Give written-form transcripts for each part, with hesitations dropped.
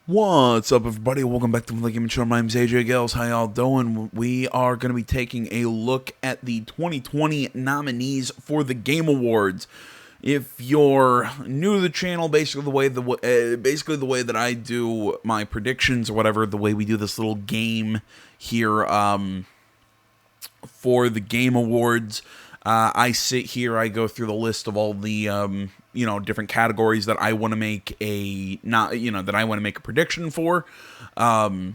What's up, everybody? Welcome back to the Gaming Show. My name's AJ Gales. How y'all doing? We are going to be taking a look at the 2020 nominees for the Game Awards. If you're new to the channel, basically the way that I do my predictions or whatever, the way we do this little game here for the Game Awards, I sit here, I go through the list of all the different categories that I want to make a prediction for. I'll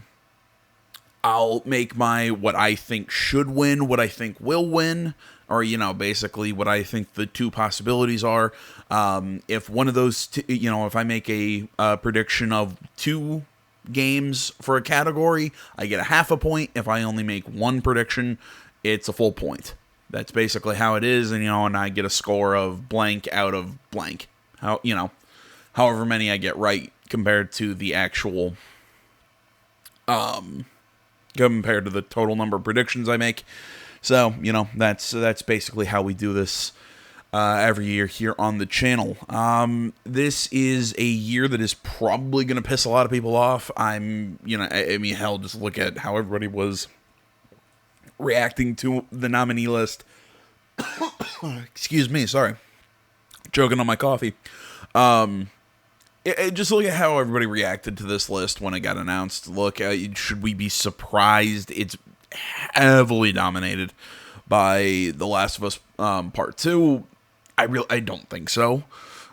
make what I think should win, what I think will win, or basically what I think the two possibilities are. If one of those, if I make a prediction of two games for a category, I get a half a point. If I only make one prediction, it's a full point. That's basically how it is, and I get a score of blank out of blank. However many I get right compared to the actual, compared to the total number of predictions I make. So that's basically how we do this every year here on the channel. This is a year that is probably going to piss a lot of people off. Hell, just look at how everybody was reacting to the nominee list. Excuse me, sorry. Choking on my coffee. Just look at how everybody reacted to this list when it got announced. Look, should we be surprised? It's heavily dominated by The Last of Us Part 2. I don't think so.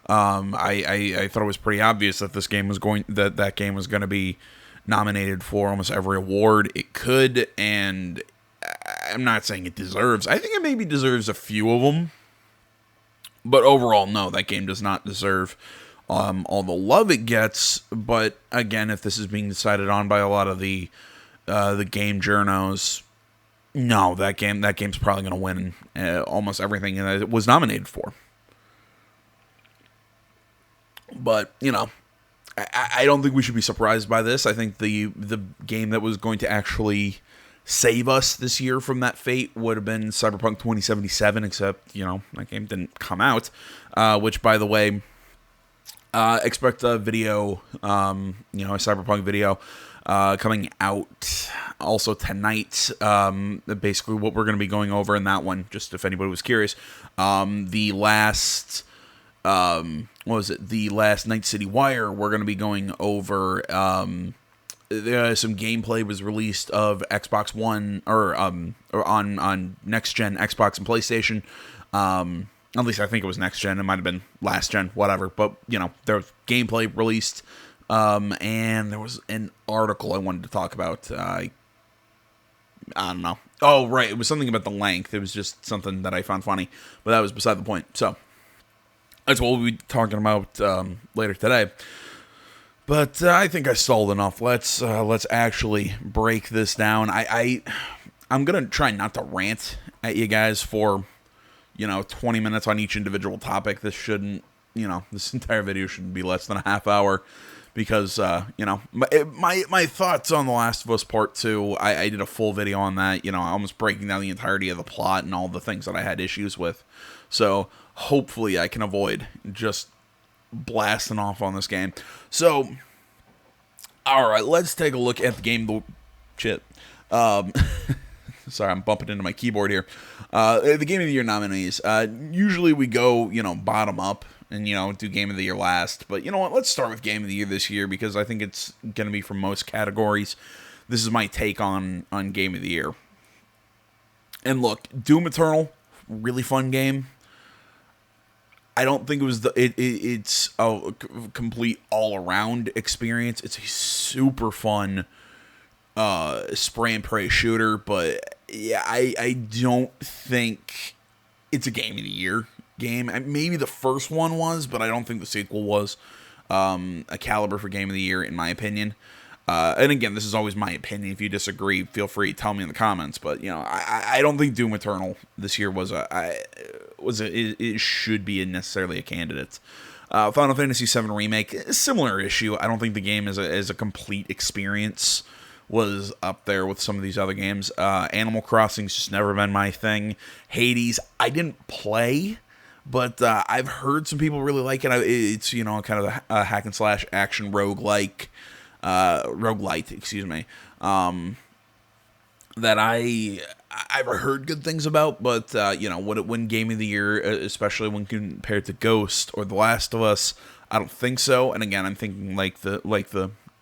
I thought it was pretty obvious that that game was going to be nominated for almost every award it could, and I'm not saying it deserves. I think it maybe deserves a few of them. But overall, no, that game does not deserve all the love it gets. But again, if this is being decided on by a lot of the game journos, no, that game's probably going to win almost everything that it was nominated for. But I don't think we should be surprised by this. I think the game that was going to actually save us this year from that fate would have been Cyberpunk 2077, except, that game didn't come out, which, by the way, expect a video, a Cyberpunk video, coming out also tonight. Basically what we're going to be going over in that one, just if anybody was curious. The last Night City Wire, we're going to be going over, some gameplay was released of Xbox One or on next gen Xbox and PlayStation. At least I think it was next gen. It might have been last gen, whatever. But there was gameplay released, and there was an article I wanted to talk about. I don't know. Oh, right, it was something about the length. It was just something that I found funny, but that was beside the point. So that's what we'll be talking about later today. But I think I stalled enough. Let's actually break this down. I'm gonna try not to rant at you guys for 20 minutes on each individual topic. This shouldn't this entire video shouldn't be less than a half hour, because my thoughts on The Last of Us Part 2. I did a full video on that. Almost breaking down the entirety of the plot and all the things that I had issues with. So hopefully I can avoid just blasting off on this game. So, alright, let's take a look at the game. Shit. Sorry, I'm bumping into my keyboard here. The Game of the Year nominees. Usually we go, bottom up and, do Game of the Year last. But you know what? Let's start with Game of the Year this year, because I think it's going to be for most categories. This is my take on Game of the Year. And look, Doom Eternal, really fun game. I don't think it was it's a complete all-around experience. It's a super fun spray and pray shooter, but yeah, I don't think it's a Game of the Year game. Maybe the first one was, but I don't think the sequel was a caliber for Game of the Year, in my opinion. And again, this is always my opinion. If you disagree, feel free to tell me in the comments. But I don't think Doom Eternal this year it should be necessarily a candidate. Final Fantasy VII Remake, similar issue. I don't think the game as a complete experience was up there with some of these other games. Animal Crossing's just never been my thing. Hades, I didn't play, but I've heard some people really like it. It's kind of a hack and slash action roguelike. roguelite, excuse me, that I've heard good things about, but would it win Game of the Year, especially when compared to Ghost or The Last of Us? I don't think so. And again, I'm thinking like the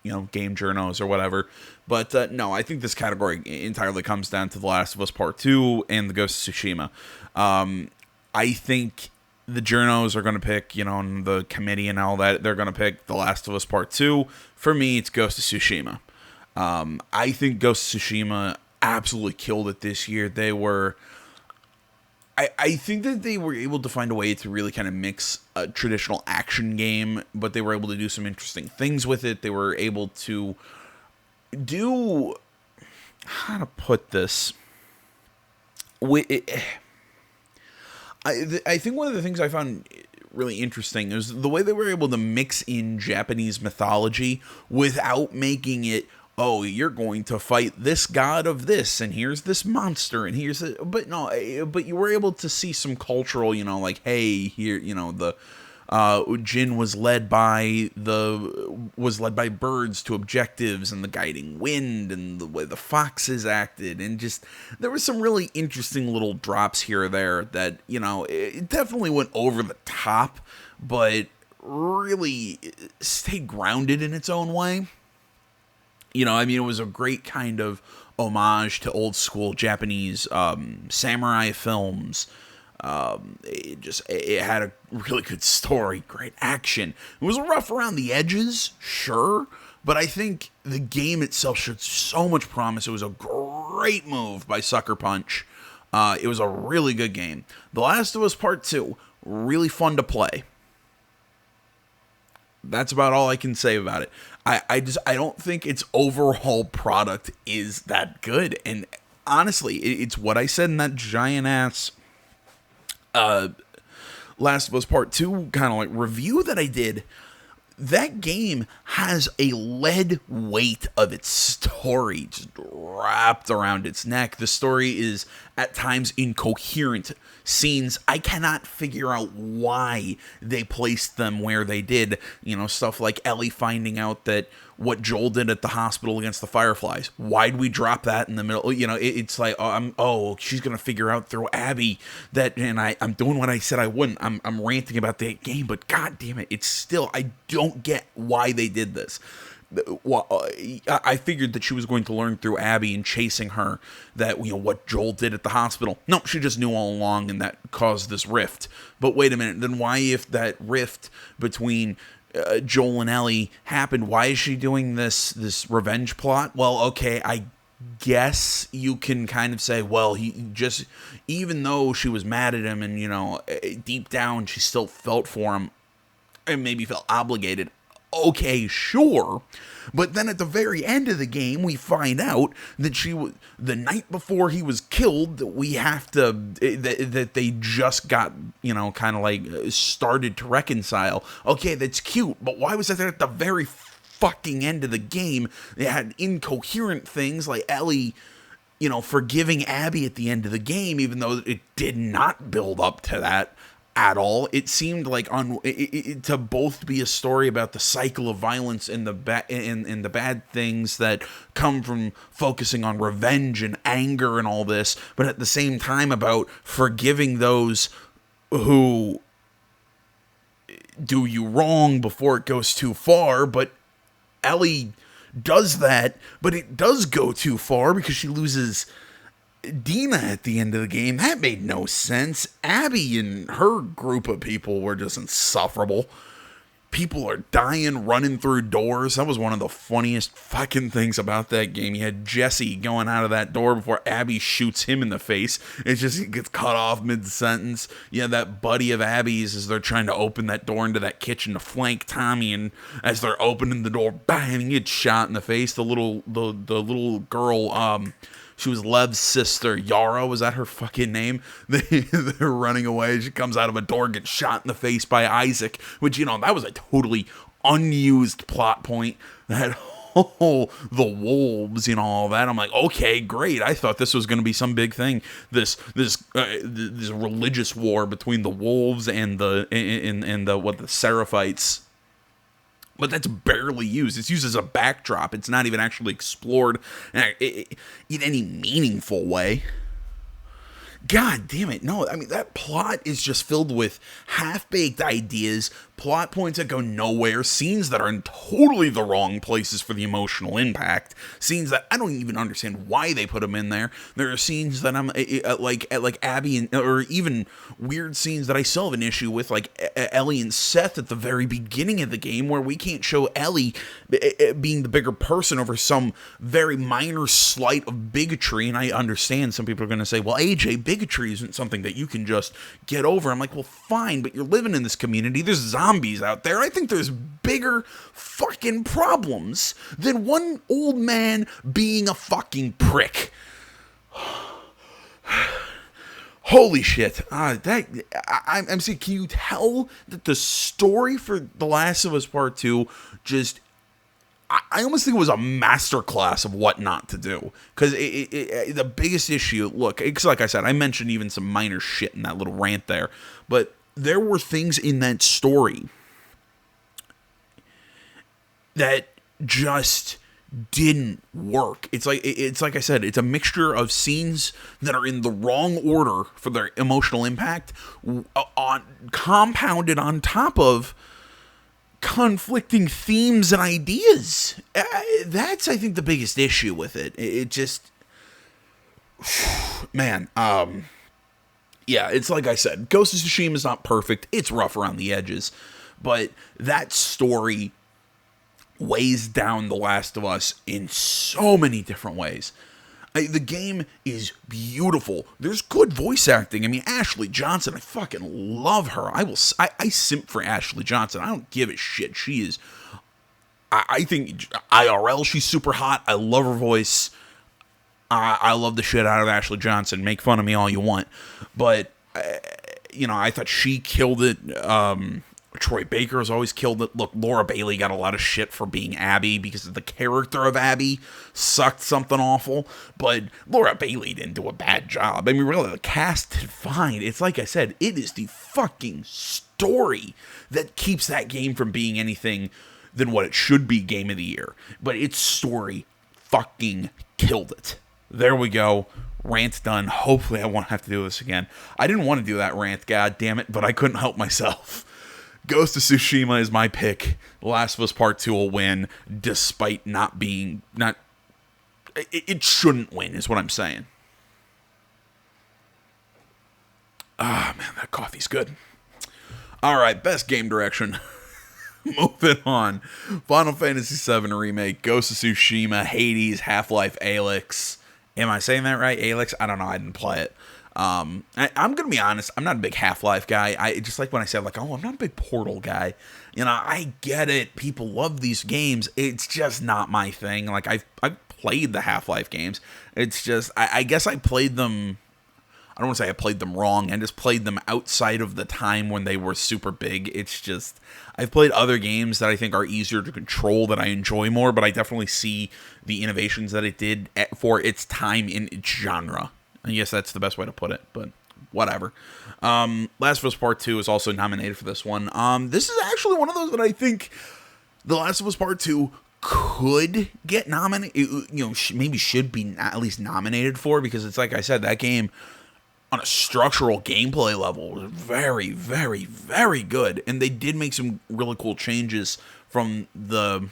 game journos or whatever. But no, I think this category entirely comes down to The Last of Us Part 2 and the Ghost of Tsushima. I think the journos are going to pick, and the committee and all that, they're going to pick The Last of Us Part 2. For me, it's Ghost of Tsushima. I think Ghost of Tsushima absolutely killed it this year. They were... I think that they were able to find a way to really kind of mix a traditional action game, but they were able to do some interesting things with it. They were able to do... How to put this? I think one of the things I found really interesting is the way they were able to mix in Japanese mythology without making it, oh, you're going to fight this god of this, and here's this monster, and here's it. But no, but you were able to see some cultural, like, hey, here, the Jin was led by birds to objectives, and the guiding wind, and the way the foxes acted, and just there were some really interesting little drops here or there that it definitely went over the top, but really stayed grounded in its own way. It was a great kind of homage to old school Japanese samurai films. It had a really good story, great action. It was rough around the edges, sure, but I think the game itself showed so much promise. It was a great move by Sucker Punch. It was a really good game. The Last of Us Part 2, really fun to play. That's about all I can say about it. I don't think its overall product is that good. And honestly, it's what I said in that giant ass Last of Us Part 2 kind of like review that I did. That game has a lead weight of its story just wrapped around its neck. The story is at times incoherent. Scenes, I cannot figure out why they placed them where they did. Stuff like Ellie finding out that what Joel did at the hospital against the Fireflies. Why'd we drop that in the middle? It's like, she's going to figure out through Abby that, and I'm doing what I said I wouldn't. I'm ranting about that game, but god damn it, it's still, I don't get why they did this. I figured that she was going to learn through Abby and chasing her that, what Joel did at the hospital. No, she just knew all along, and that caused this rift. But wait a minute, then why, if that rift between Joel and Ellie happened, why is she doing this revenge plot? Well, okay, I guess you can kind of say, well, he just, even though she was mad at him and, deep down she still felt for him and maybe felt obligated. Okay, sure. But then at the very end of the game, we find out that the night before he was killed, that they just got, kind of like started to reconcile. Okay, that's cute, but why was that there at the very fucking end of the game? They had incoherent things like Ellie, forgiving Abby at the end of the game, even though it did not build up to that at all. It seemed like to both be a story about the cycle of violence and the bad things that come from focusing on revenge and anger and all this, but at the same time about forgiving those who do you wrong before it goes too far. But Ellie does that, but it does go too far because she loses Dina at the end of the game. That made no sense. Abby and her group of people were just insufferable. People are dying, running through doors. That was one of the funniest fucking things about that game. You had Jesse going out of that door before Abby shoots him in the face. It's just, he gets cut off mid-sentence. You have that buddy of Abby's as they're trying to open that door into that kitchen to flank Tommy, and as they're opening the door, bang, he gets shot in the face. The little girl, she was Lev's sister, Yara, was that her fucking name? They're running away. She comes out of a door, gets shot in the face by Isaac, which, that was a totally unused plot point. That whole, the wolves, all that. I'm like, okay, great. I thought this was going to be some big thing. This religious war between the wolves and the Seraphites. but that's barely used. It's used as a backdrop. It's not even actually explored in any meaningful way. God damn it, no. I mean, that plot is just filled with half-baked ideas, plot points that go nowhere, scenes that are in totally the wrong places for the emotional impact, scenes that I don't even understand why they put them in there. There are scenes that I'm like Abby, or even weird scenes that I still have an issue with, like Ellie and Seth at the very beginning of the game, where we can't show Ellie being the bigger person over some very minor slight of bigotry. And I understand some people are going to say, well, AJ, bigotry isn't something that you can just get over. I'm like, well, fine, but you're living in this community. There's zombies out there. I think there's bigger fucking problems than one old man being a fucking prick. Holy shit. I'm saying, can you tell that the story for The Last of Us Part 2 just... I almost think it was a masterclass of what not to do. Because the biggest issue, look, it's like I said, I mentioned even some minor shit in that little rant there, but there were things in that story that just didn't work. It's like I said, it's a mixture of scenes that are in the wrong order for their emotional impact, compounded on top of conflicting themes and ideas. That's, I think, the biggest issue with it. It just, man, yeah, it's like I said, Ghost of Tsushima is not perfect. It's rough around the edges, but that story weighs down The Last of Us in so many different ways. The game is beautiful. There's good voice acting. I mean, Ashley Johnson, I fucking love her. I simp for Ashley Johnson. I don't give a shit. She is, I think IRL, she's super hot. I love her voice. I love the shit out of Ashley Johnson. Make fun of me all you want. But, I thought she killed it. Troy Baker has always killed it. Look, Laura Bailey got a lot of shit for being Abby because of the character of Abby sucked something awful, but Laura Bailey didn't do a bad job. I mean, really, the cast did fine. It's like I said, it is the fucking story that keeps that game from being anything than what it should be Game of the Year. But its story fucking killed it. There we go. Rant done. Hopefully I won't have to do this again. I didn't want to do that rant, god damn it, but I couldn't help myself. Ghost of Tsushima is my pick. The Last of Us Part 2 will win, despite not being... It shouldn't win, is what I'm saying. Ah, man, that coffee's good. Alright, best game direction. Moving on. Final Fantasy VII Remake, Ghost of Tsushima, Hades, Half-Life Alyx. Am I saying that right? Alyx? I don't know, I didn't play it. I'm gonna be honest, I'm not a big Half-Life guy. I just like when I said, like, I'm not a big Portal guy. I get it. People love these games. It's just not my thing. Like, I've played the Half-Life games. It's just, I guess I played them, I don't want to say I played them wrong. I just played them outside of the time when they were super big. It's just, I've played other games that I think are easier to control, that I enjoy more, but I definitely see the innovations that it did for its time in its genre. I guess that's the best way to put it, but whatever. Last of Us Part 2 is also nominated for this one. This is actually one of those that I think The Last of Us Part 2 could get nominated, maybe should be at least nominated for, because it's like I said, that game on a structural gameplay level was very, very, very good, and they did make some really cool changes from the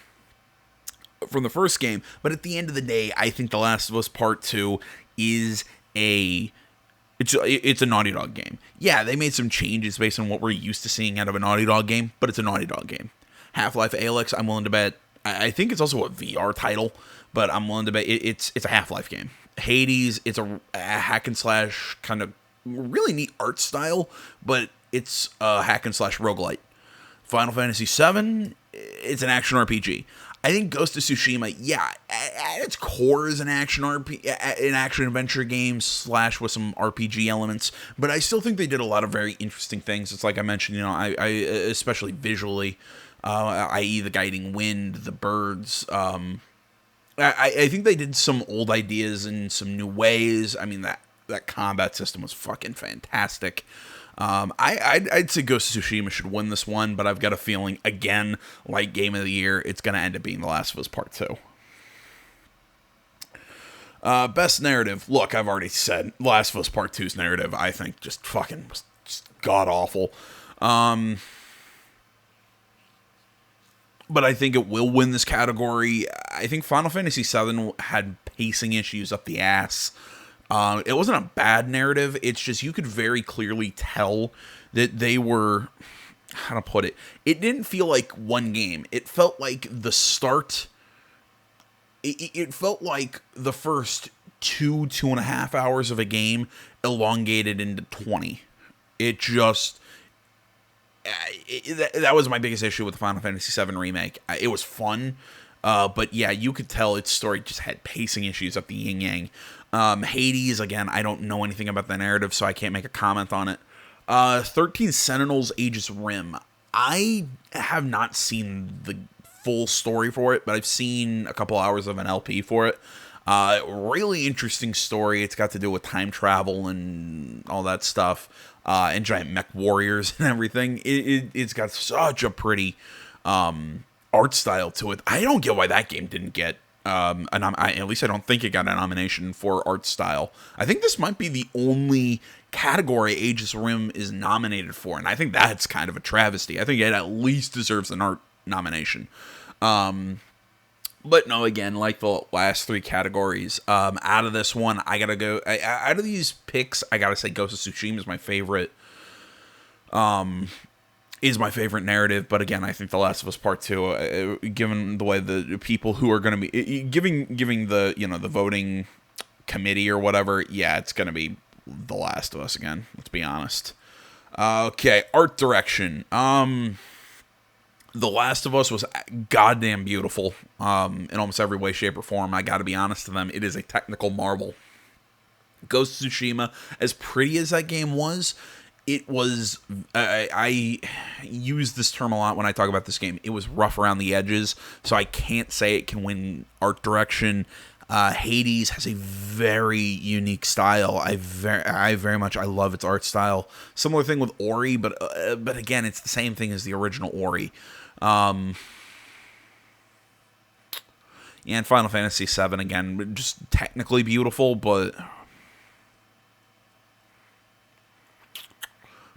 first game, but at the end of the day, I think The Last of Us Part 2 is it's a Naughty Dog game. Yeah, they made some changes based on what we're used to seeing out of a Naughty Dog game, but it's a Naughty Dog game. Half-Life Alyx, I'm willing to bet, I think it's also a VR title, but I'm willing to bet it's a Half-Life game. Hades, it's a hack and slash kind of really neat art style, but it's a hack and slash roguelite. Final Fantasy VII, it's an action RPG. I think Ghost of Tsushima, yeah, at its core is an action adventure game / with some RPG elements, but I still think they did a lot of very interesting things. It's like I mentioned, I especially visually, i.e. the guiding wind, the birds. I think they did some old ideas in some new ways. I mean, that combat system was fucking fantastic. I'd say Ghost of Tsushima should win this one, but I've got a feeling, again, like Game of the Year, it's going to end up being The Last of Us Part 2. Best narrative. Look, I've already said Last of Us Part 2's narrative, I think, just fucking was just god-awful. But I think it will win this category. I think Final Fantasy VII had pacing issues up the ass. It wasn't a bad narrative. It's just you could very clearly tell that they were... How to put it? It didn't feel like one game. It felt like the start... It felt like the first 2.5 hours of a game elongated into 20. It just... that was my biggest issue with the Final Fantasy VII Remake. It was fun, but yeah, you could tell its story just had pacing issues up the yin-yang. Hades, again, I don't know anything about the narrative, so I can't make a comment on it. 13 Sentinels Aegis Rim. I have not seen the full story for it, but I've seen a couple hours of an LP for it. Really interesting story. It's got to do with time travel and all that stuff, and giant mech warriors and everything. It's got such a pretty art style to it. I don't get why that game didn't get at least I don't think it got a nomination for art style. I think this might be the only category Aegis Rim is nominated for, and I think that's kind of a travesty. I think it at least deserves an art nomination. But no, again, like the last three categories, out of this one, I gotta go. Out of these picks, I gotta say Ghost of Tsushima is my favorite. Is my favorite narrative, but again, I think The Last of Us Part 2, given the way the people who are going to be giving the the voting committee or whatever, yeah, it's going to be The Last of Us again. Let's be honest. Okay, art direction. The Last of Us was goddamn beautiful in almost every way, shape, or form. I got to be honest to them, it is a technical marvel. Ghost of Tsushima, as pretty as that game was. It was, I use this term a lot when I talk about this game. It was rough around the edges, so I can't say it can win art direction. Hades has a very unique style. I love its art style. Similar thing with Ori, but again, it's the same thing as the original Ori. And Final Fantasy VII, again, just technically beautiful, but...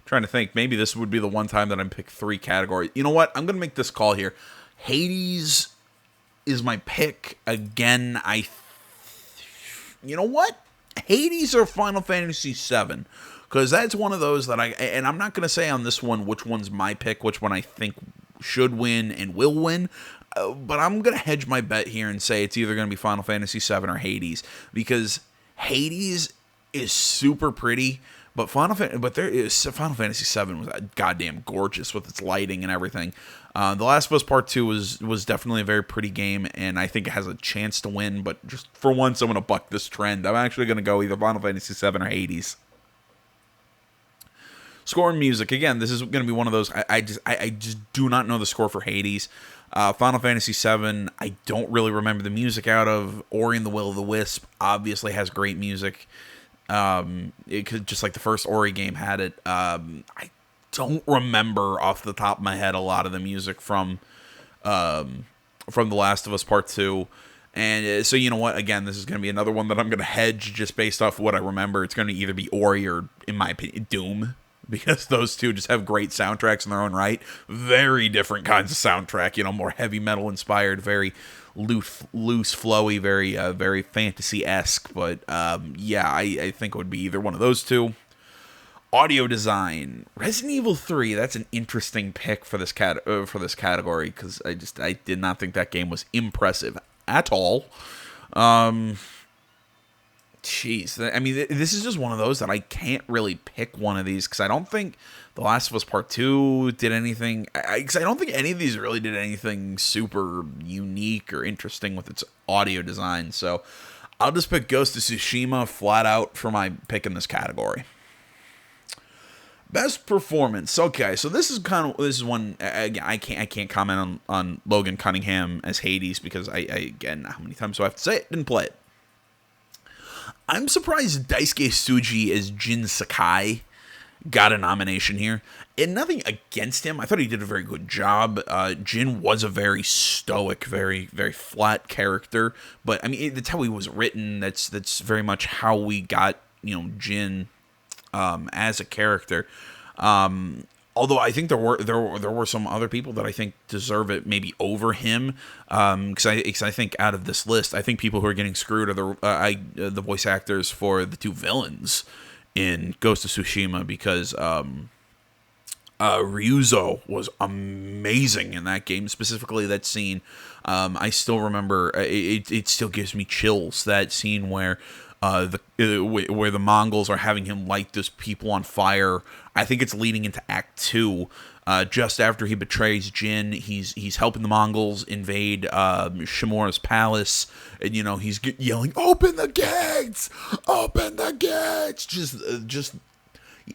Trying to think, maybe this would be the one time that I pick three categories. You know what? I'm going to make this call here. Hades is my pick. Again, you know what? Hades or Final Fantasy VII. Because that's one of those that and I'm not going to say on this one which one's my pick, which one I think should win and will win. But I'm going to hedge my bet here and say it's either going to be Final Fantasy VII or Hades. Because Hades is super pretty. But Final Fantasy VII was goddamn gorgeous with its lighting and everything. The Last of Us Part 2 was definitely a very pretty game, and I think it has a chance to win. But just for once, I'm going to buck this trend. I'm actually going to go either Final Fantasy VII or Hades. Score and music. Again, this is going to be one of those. I just do not know the score for Hades. Final Fantasy VII, I don't really remember the music out of. Ori and the Will of the Wisp obviously has great music. It could, just like the first Ori game had it. I don't remember off the top of my head a lot of the music from The Last of Us Part 2. And so, you know what? Again, this is going to be another one that I'm going to hedge just based off of what I remember. It's going to either be Ori or, in my opinion, Doom. Because those two just have great soundtracks in their own right. Very different kinds of soundtrack. More heavy metal inspired, very loose, flowy, very fantasy-esque. But yeah, I think it would be either one of those two. Audio design, Resident Evil 3. That's an interesting pick for this category because I did not think that game was impressive at all. Jeez, I mean, this is just one of those that I can't really pick one of these because I don't think The Last of Us Part 2 did anything. Because I don't think any of these really did anything super unique or interesting with its audio design. So I'll just pick Ghost of Tsushima flat out for my pick in this category. Best performance. Okay, so this is one. Again, I can't comment on Logan Cunningham as Hades because again, how many times do I have to say it? Didn't play it. I'm surprised Daisuke Tsuji as Jin Sakai got a nomination here. And nothing against him. I thought he did a very good job. Jin was a very stoic, very, very flat character. But, I mean, that's how he was written. That's very much how we got, Jin as a character. Although I think there were some other people that I think deserve it maybe over him, because I think out of this list, I think people who are getting screwed are the voice actors for the two villains in Ghost of Tsushima, because Ryuzo was amazing in that game, specifically that scene. I still remember, it still gives me chills, that scene where where the Mongols are having him light those people on fire. I think it's leading into Act 2. Just after he betrays Jin, he's helping the Mongols invade Shimura's palace, and he's yelling, "Open the gates! Open the gates!" Just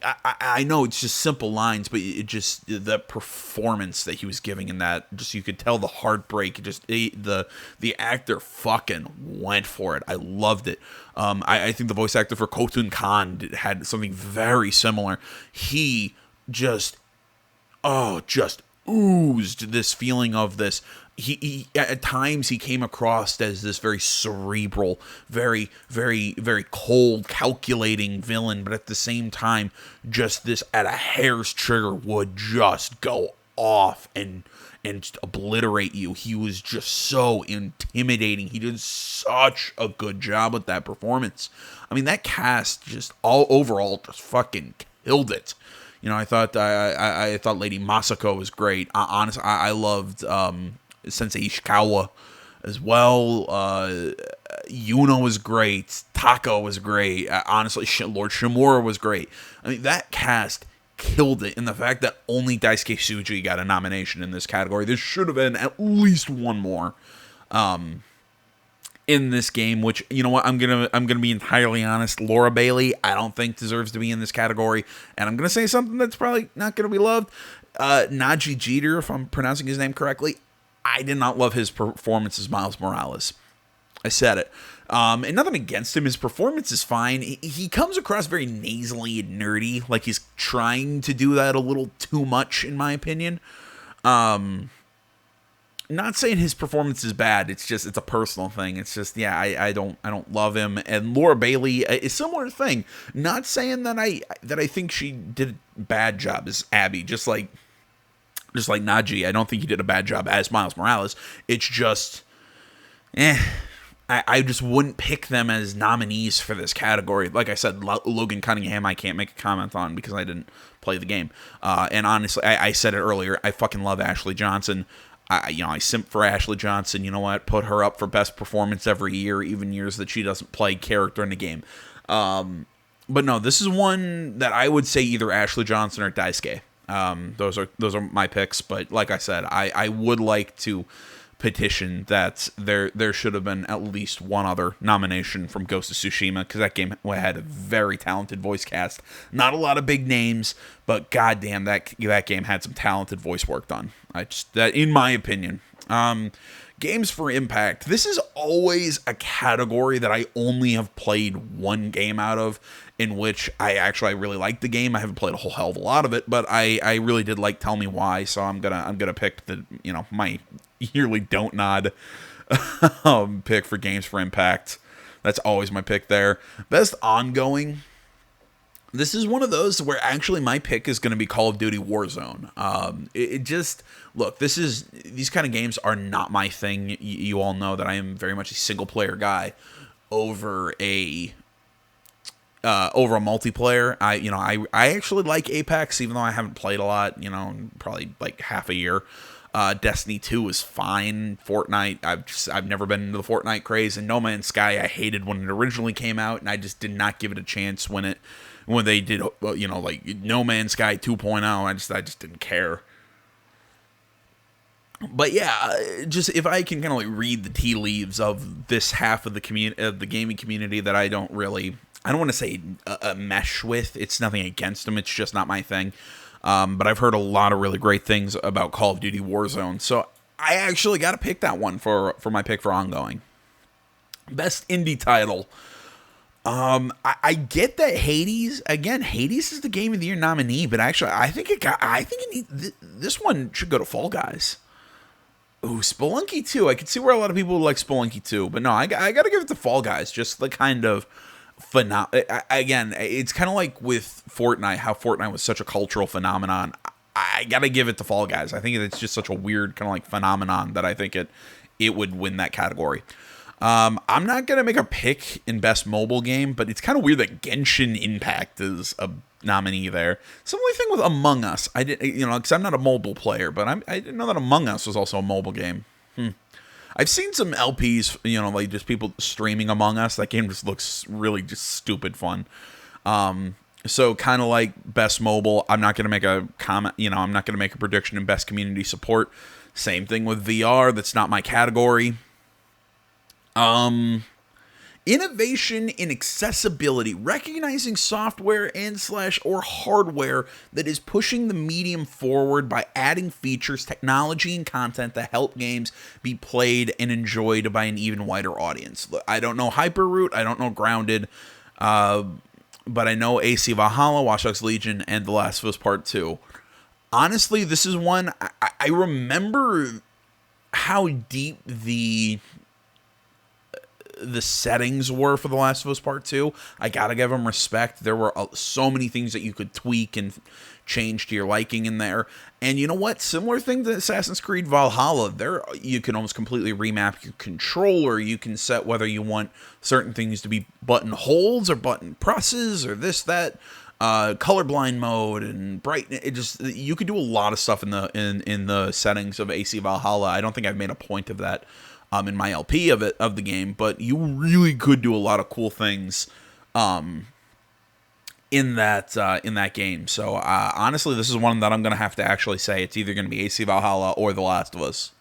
I know it's just simple lines, but it just, the performance that he was giving in that, just, you could tell the heartbreak. The actor fucking went for it. I loved it. I think the voice actor for Khotun Khan had something very similar. He just oozed this feeling of this. He at times he came across as this very cerebral, very, very, very cold, calculating villain, but at the same time, just this, at a hair's trigger, would just go off and just obliterate you. He was just so intimidating. He did such a good job with that performance. I mean, that cast just overall just fucking killed it. I thought Lady Masako was great. Honestly, I loved Sensei Ishikawa as well. Yuno was great. Tako was great. Honestly, Lord Shimura was great. I mean, that cast killed it. And the fact that only Daisuke Tsuji got a nomination in this category, there should have been at least one more in this game. Which, you know what, I'm gonna be entirely honest. Laura Bailey, I don't think deserves to be in this category, and I'm gonna say something that's probably not gonna be loved. Naji Jeter, if I'm pronouncing his name correctly, I did not love his performance as Miles Morales. I said it. And nothing against him. His performance is fine. He comes across very nasally and nerdy, like he's trying to do that a little too much, in my opinion. Not saying his performance is bad. It's a personal thing. It's just, yeah, I don't love him. And Laura Bailey, a similar thing. Not saying that I think she did a bad job as Abby, just like Naji. I don't think he did a bad job as Miles Morales. It's just, I just wouldn't pick them as nominees for this category. Like I said, Logan Cunningham, I can't make a comment on because I didn't play the game. And honestly, I said it earlier, I fucking love Ashley Johnson. I simp for Ashley Johnson. You know what? Put her up for best performance every year, even years that she doesn't play character in the game. But no, this is one that I would say either Ashley Johnson or Daisuke. Those are my picks. But like I said, I would like to petition that there should have been at least one other nomination from Ghost of Tsushima, because that game had a very talented voice cast. Not a lot of big names, but goddamn, that game had some talented voice work done. That, in my opinion. Games for Impact. This is always a category that I only have played one game out of, in which I really liked the game. I haven't played a whole hell of a lot of it, but I really did like Tell Me Why, so I'm gonna pick my yearly Don't Nod pick for Games for Impact. That's always my pick there. Best Ongoing. This is one of those where actually my pick is going to be Call of Duty Warzone. Look, these kind of games are not my thing. You all know that I am very much a single player guy over a multiplayer. I actually like Apex, even though I haven't played a lot, probably like half a year. Destiny 2 is fine. Fortnite, I've never been into the Fortnite craze. And No Man's Sky, I hated when it originally came out, and I just did not give it a chance when they did, like No Man's Sky 2.0. I just didn't care. But yeah, just if I can kind of like read the tea leaves of this half of the gaming community that I don't want to say a mesh with. It's nothing against them. It's just not my thing. But I've heard a lot of really great things about Call of Duty Warzone. So I actually got to pick that one for my pick for Ongoing. Best indie title. I get that Hades is the Game of the Year nominee, but actually, I think this one should go to Fall Guys. Ooh, Spelunky 2. I can see where a lot of people like Spelunky 2, but no, I got to give it to Fall Guys. Just the kind of again, it's kind of like with Fortnite, how Fortnite was such a cultural phenomenon. I got to give it to Fall Guys. I think it's just such a weird kind of like phenomenon that I think it would win that category. I'm not going to make a pick in Best Mobile Game, but it's kind of weird that Genshin Impact is a nominee there. Similar thing with Among Us. I didn't, because I'm not a mobile player, but I didn't know that Among Us was also a mobile game. I've seen some LPs, like just people streaming Among Us. That game just looks really just stupid fun. So kind of like Best Mobile, I'm not going to make a comment, I'm not going to make a prediction in Best Community Support. Same thing with VR. That's not my category. Innovation in accessibility, recognizing software and/or hardware that is pushing the medium forward by adding features, technology, and content that help games be played and enjoyed by an even wider audience. I don't know Hyperroot, I don't know Grounded, but I know AC Valhalla, Watch Dogs Legion, and The Last of Us Part 2. Honestly, this is one, I remember how deep the settings were for The Last of Us Part 2. I gotta give them respect. There were so many things that you could tweak and change to your liking in there. And you know what? Similar thing to Assassin's Creed Valhalla. There, you can almost completely remap your controller. You can set whether you want certain things to be button holds or button presses or this, that. Colorblind mode and brightness. You could do a lot of stuff in the settings of AC Valhalla. I don't think I've made a point of that in my LP of the game, but you really could do a lot of cool things in that game. So honestly, this is one that I'm gonna have to actually say it's either gonna be AC Valhalla or The Last of Us.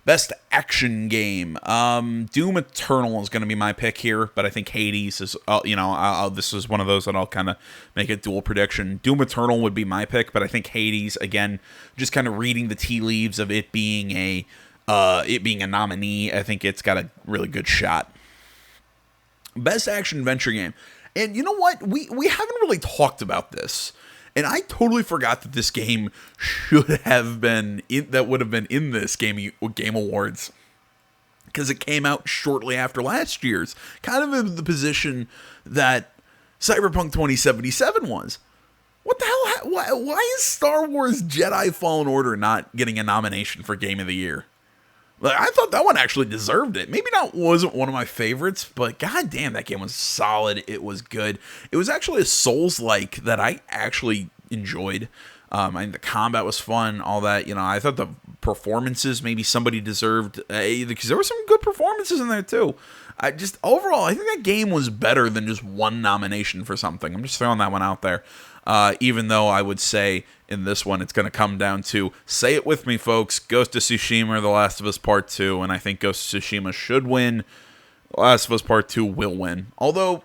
Best action game, Doom Eternal is gonna be my pick here, but I think Hades is, this is one of those that I'll kind of make a dual prediction. Doom Eternal would be my pick, but I think Hades, again, just kind of reading the tea leaves of it being a nominee, I think it's got a really good shot. Best action adventure game. And you know what? We haven't really talked about this. And I totally forgot that this game should have been that would have been in this game awards. Because it came out shortly after last year's. Kind of in the position that Cyberpunk 2077 was. What the hell? Why is Star Wars Jedi Fallen Order not getting a nomination for Game of the Year? Like, I thought that one actually deserved it. Maybe wasn't one of my favorites, but goddamn, that game was solid. It was good. It was actually a Souls-like that I actually enjoyed. The combat was fun, all that. I thought the performances, maybe somebody deserved, because there were some good performances in there too. Overall, I think that game was better than just one nomination for something. I'm just throwing that one out there. Even though I would say in this one, it's going to come down to, say it with me, folks, Ghost of Tsushima or The Last of Us Part 2, and I think Ghost of Tsushima should win. The Last of Us Part 2 will win. Although,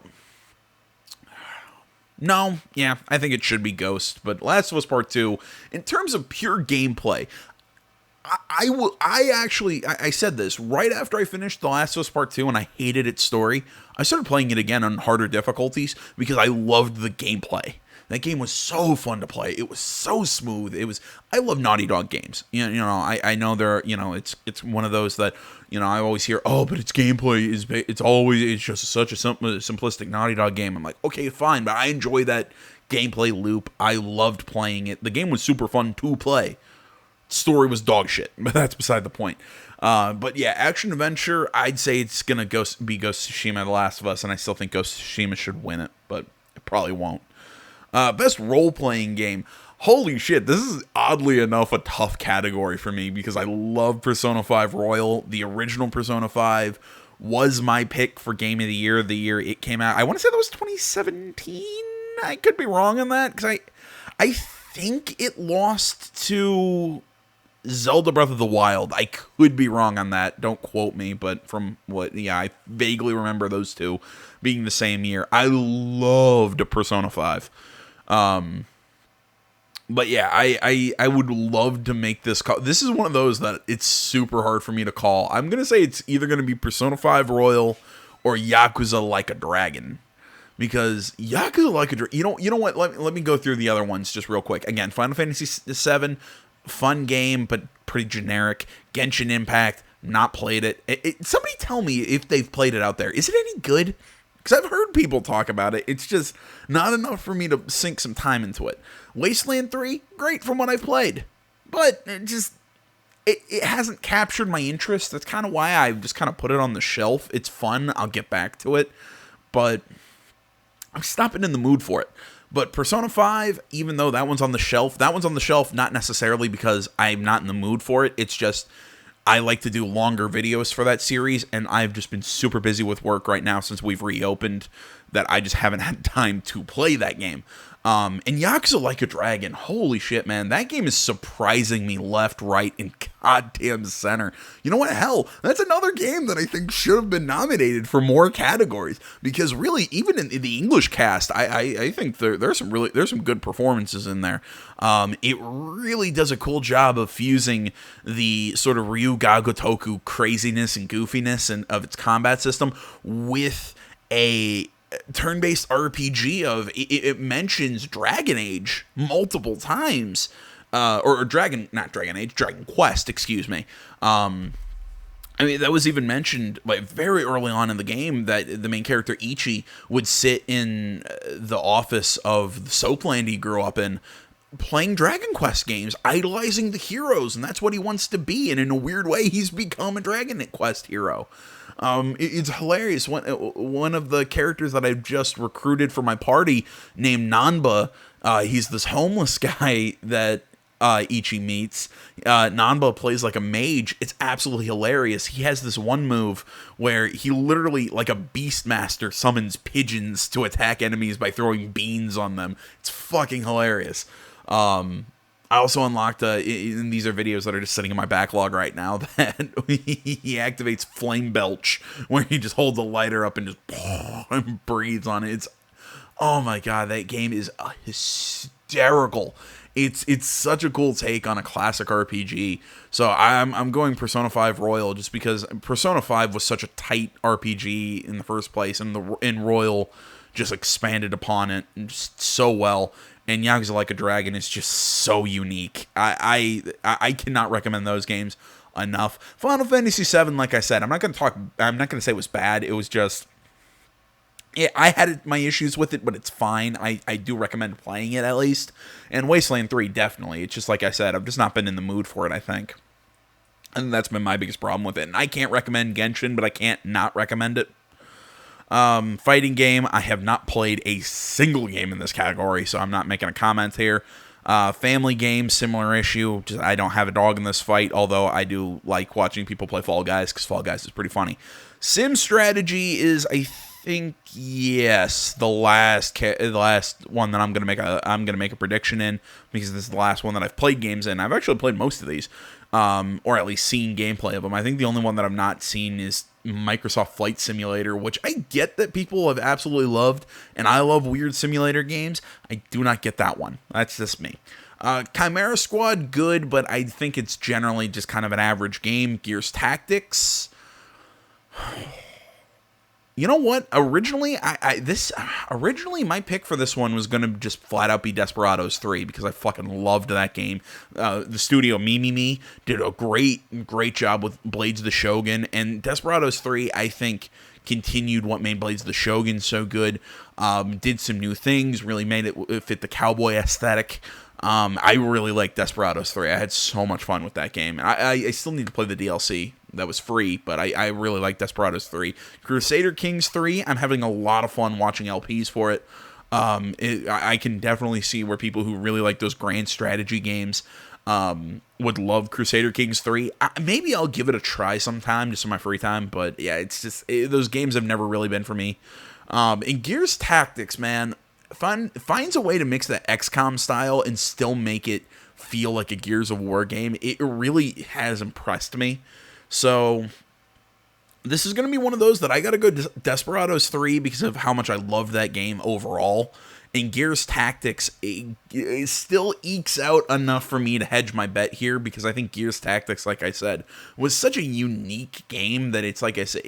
no, yeah, I think it should be Ghost, but Last of Us Part 2, in terms of pure gameplay, I said this right after I finished The Last of Us Part 2 and I hated its story. I started playing it again on harder difficulties because I loved the gameplay. That game was so fun to play. It was so smooth. I love Naughty Dog games. I know it's one of those that, I always hear, oh, but its gameplay it's just such a simplistic Naughty Dog game. I'm like, okay, fine, but I enjoy that gameplay loop. I loved playing it. The game was super fun to play. Story was dog shit, but that's beside the point. But yeah, action adventure, I'd say it's gonna be Ghost of Tsushima, The Last of Us, and I still think Ghost of Tsushima should win it, but it probably won't. Best role-playing game. Holy shit, this is oddly enough a tough category for me because I love Persona 5 Royal. The original Persona 5 was my pick for Game of the year it came out. I want to say that was 2017. I could be wrong on that because I think it lost to Zelda Breath of the Wild. I could be wrong on that. Don't quote me, but I vaguely remember those two being the same year. I loved Persona 5. But yeah, I would love to make this call. This is one of those that it's super hard for me to call. I'm going to say it's either going to be Persona 5 Royal or Yakuza Like a Dragon. because Yakuza Like a Dragon. You know what? Let me go through the other ones just real quick. Again, Final Fantasy VII, fun game but pretty generic. Genshin Impact, not played it. Somebody tell me if they've played it out there. Is it any good? Because I've heard people talk about it. It's just not enough for me to sink some time into it. Wasteland 3, great from what I've played, but it hasn't captured my interest. That's kind of why I've just kind of put it on the shelf. It's fun. I'll get back to it, but I'm stopping in the mood for it. But Persona 5, even though that one's on the shelf not necessarily because I'm not in the mood for it. It's just I like to do longer videos for that series, and I've just been super busy with work right now since we've reopened that I just haven't had time to play that game. And Yakuza Like a Dragon, holy shit, man. That game is surprising me left, right, and goddamn center. You know what? Hell, that's another game that I think should have been nominated for more categories. Because really, even in the English cast, I think there's some good performances in there. It really does a cool job of fusing the sort of Ryu Ga Gotoku craziness and goofiness of its combat system with a turn-based RPG of it mentions Dragon Age multiple times, or Dragon Quest, excuse me. I mean, that was even mentioned like very early on in the game that the main character Ichi would sit in the office of the soapland he grew up in, playing Dragon Quest games, idolizing the heroes, and that's what he wants to be. And in a weird way, he's become a Dragon Quest hero. It's hilarious. One of the characters that I've just recruited for my party, named Nanba, he's this homeless guy that Ichi meets. Nanba plays like a mage. It's absolutely hilarious. He has this one move where he literally, like a beastmaster, summons pigeons to attack enemies by throwing beans on them. It's fucking hilarious. I also unlocked, and these are videos that are just sitting in my backlog right now, that he activates Flame Belch, where he just holds the lighter up and just and breathes on it. Oh my god, that game is hysterical. It's such a cool take on a classic RPG. So I'm going Persona 5 Royal just because Persona 5 was such a tight RPG in the first place, and Royal just expanded upon it just so well. And Yakuza Like a Dragon is just so unique. I cannot recommend those games enough. Final Fantasy VII, like I said, I'm not going to say it was bad. It was just, yeah, I had my issues with it, but it's fine. I do recommend playing it at least. And Wasteland 3, definitely. It's just like I said, I've just not been in the mood for it, I think. And that's been my biggest problem with it. And I can't recommend Genshin, but I can't not recommend it. Fighting game, I have not played a single game in this category, so I'm not making a comment here. Family game, similar issue. Just, I don't have a dog in this fight, although I do like watching people play Fall Guys, because Fall Guys is pretty funny. Sim strategy is, I think, yes, the last one that I'm gonna make a prediction in, because this is the last one that I've played games in. I've actually played most of these, or at least seen gameplay of them. I think the only one that I've not seen is Microsoft Flight Simulator, which I get that people have absolutely loved, and I love weird simulator games. I do not get that one. That's just me. Chimera Squad, good, but I think it's generally just kind of an average game. Gears Tactics. You know what? Originally, originally my pick for this one was going to just flat out be Desperados 3, because I fucking loved that game. The studio Mimimi did a great job with Blades of the Shogun, and Desperados 3, I think, continued what made Blades of the Shogun so good. Did some new things, really made it fit the cowboy aesthetic. I really liked Desperados 3. I had so much fun with that game. I still need to play the DLC. That was free, but I really like Desperados 3. Crusader Kings 3, I'm having a lot of fun watching LPs for it. I can definitely see where people who really like those grand strategy games would love Crusader Kings 3. Maybe I'll give it a try sometime, just in my free time, but yeah, it's just, those games have never really been for me. And Gears Tactics, man, finds a way to mix the XCOM style and still make it feel like a Gears of War game. It really has impressed me. So this is going to be one of those that I got to go Desperados 3 because of how much I love that game overall. And Gears Tactics, it still ekes out enough for me to hedge my bet here, because I think Gears Tactics, like I said, was such a unique game that it's like I said,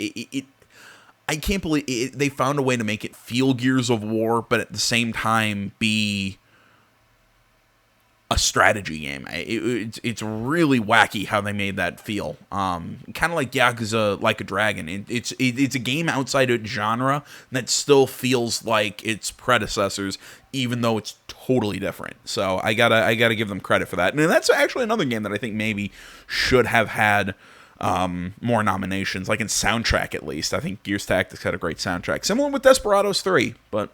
I can't believe it, they found a way to make it feel Gears of War, but at the same time be a strategy game. It's really wacky how they made that feel. Kind of like Yakuza Like a Dragon. It's a game outside its genre that still feels like its predecessors, even though it's totally different. So I gotta give them credit for that. And that's actually another game that I think maybe should have had more nominations, like in soundtrack at least. I think Gears Tactics had a great soundtrack, similar with Desperados 3, but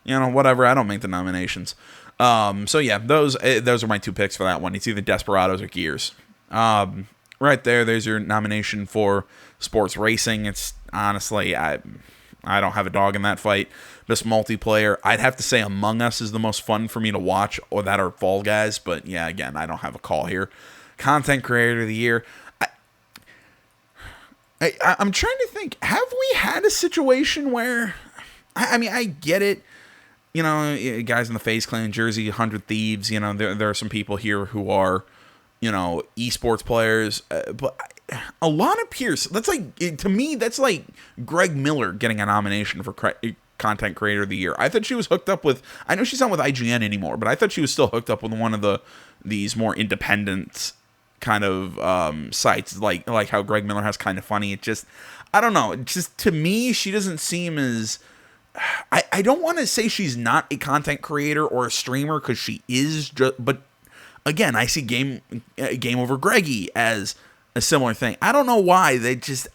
whatever. I don't make the nominations. So yeah, those are my 2 picks for that one. It's either Desperados or Gears. Right there's your nomination for sports racing. It's honestly, I don't have a dog in that fight. Best multiplayer, I'd have to say Among Us is the most fun for me to watch, or that or Fall Guys, but yeah, again, I don't have a call here. Content Creator of the Year, I'm trying to think, have we had a situation where, I mean, I get it, guys in the FaZe Clan jersey, 100 Thieves, there are some people here who are, esports players, but Alana Pierce, that's like, to me, that's like Greg Miller getting a nomination for Content Creator of the Year. I thought she was hooked up with, I know she's not with IGN anymore, but I thought she was still hooked up with one of these more independent kind of sites, like how Greg Miller has Kind of Funny. It just, I don't know, just to me, she doesn't seem as, I don't want to say she's not a content creator or a streamer, because she is, but again, I see Game Over Greggy as a similar thing. I don't know why, they just,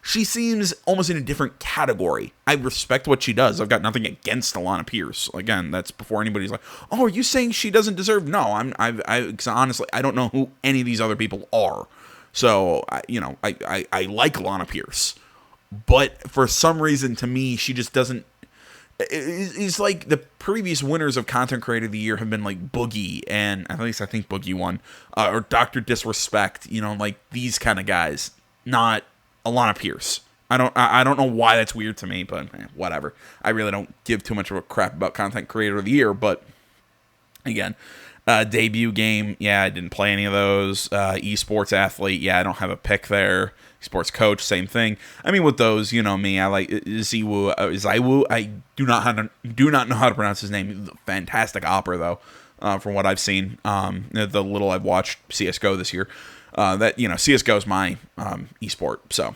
she seems almost in a different category. I respect what she does. I've got nothing against Alana Pierce. Again, that's before anybody's like, oh, are you saying she doesn't deserve? No, cause honestly, I don't know who any of these other people are. So, I like Alana Pierce. But for some reason, to me, she just doesn't. It's like the previous winners of Content Creator of the Year have been like Boogie, and at least I think Boogie won, or Dr. Disrespect. Like these kind of guys, not Alana Pierce. I don't know why that's weird to me, but whatever. I really don't give too much of a crap about Content Creator of the Year, but again. Debut game, yeah, I didn't play any of those. Esports athlete, yeah, I don't have a pick there. Sports coach, same thing. I mean, with those, you know me, I like Ziwu. I do not know how to pronounce his name. Fantastic opera though, from what I've seen. The little I've watched CS:GO this year. CS:GO is my esport, so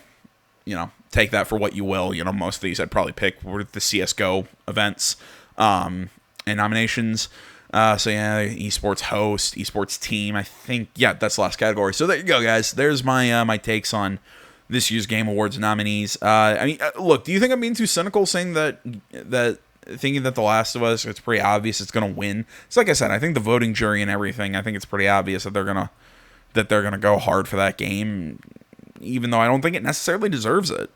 take that for what you will. Most of these I'd probably pick were the CS:GO events and nominations. So yeah, esports host, esports team. I think that's the last category. So there you go, guys. There's my my takes on this year's Game Awards nominees. Look, do you think I'm being too cynical saying that thinking that The Last of Us, it's pretty obvious it's gonna win? It's like I said, I think the voting jury and everything, I think it's pretty obvious that they're gonna go hard for that game, even though I don't think it necessarily deserves it.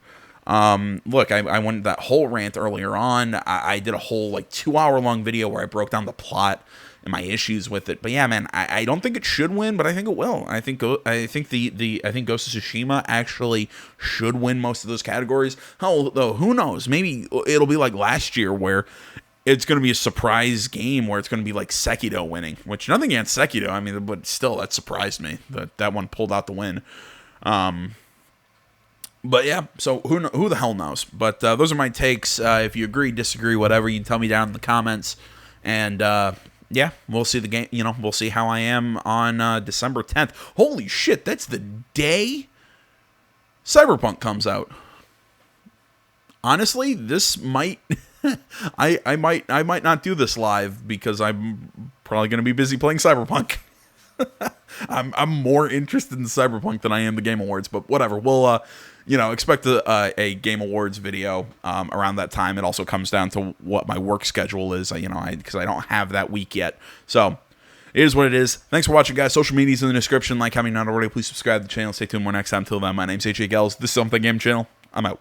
Look, I went that whole rant earlier on. I did a whole 2-hour long video where I broke down the plot and my issues with it. But yeah, man, I don't think it should win, but I think it will. I think Ghost of Tsushima actually should win most of those categories. Hell, though, who knows? Maybe it'll be like last year where it's going to be a surprise game where it's going to be like Sekiro winning, which nothing against Sekiro. I mean, but still, that surprised me that one pulled out the win. But yeah, so who the hell knows? But those are my takes. If you agree, disagree, whatever, you can tell me down in the comments. And yeah, we'll see the game. We'll see how I am on December 10th. Holy shit, that's the day Cyberpunk comes out. Honestly, this might I might not do this live because I'm probably going to be busy playing Cyberpunk. I'm more interested in Cyberpunk than I am the Game Awards, but whatever. We'll expect a Game Awards video around that time. It also comes down to what my work schedule is, because I don't have that week yet. So it is what it is. Thanks for watching, guys. Social media's in the description. Like, comment, not already. Please subscribe to the channel. Stay tuned more next time. Till then, my name's AJ Gels. This is Something Game Channel. I'm out.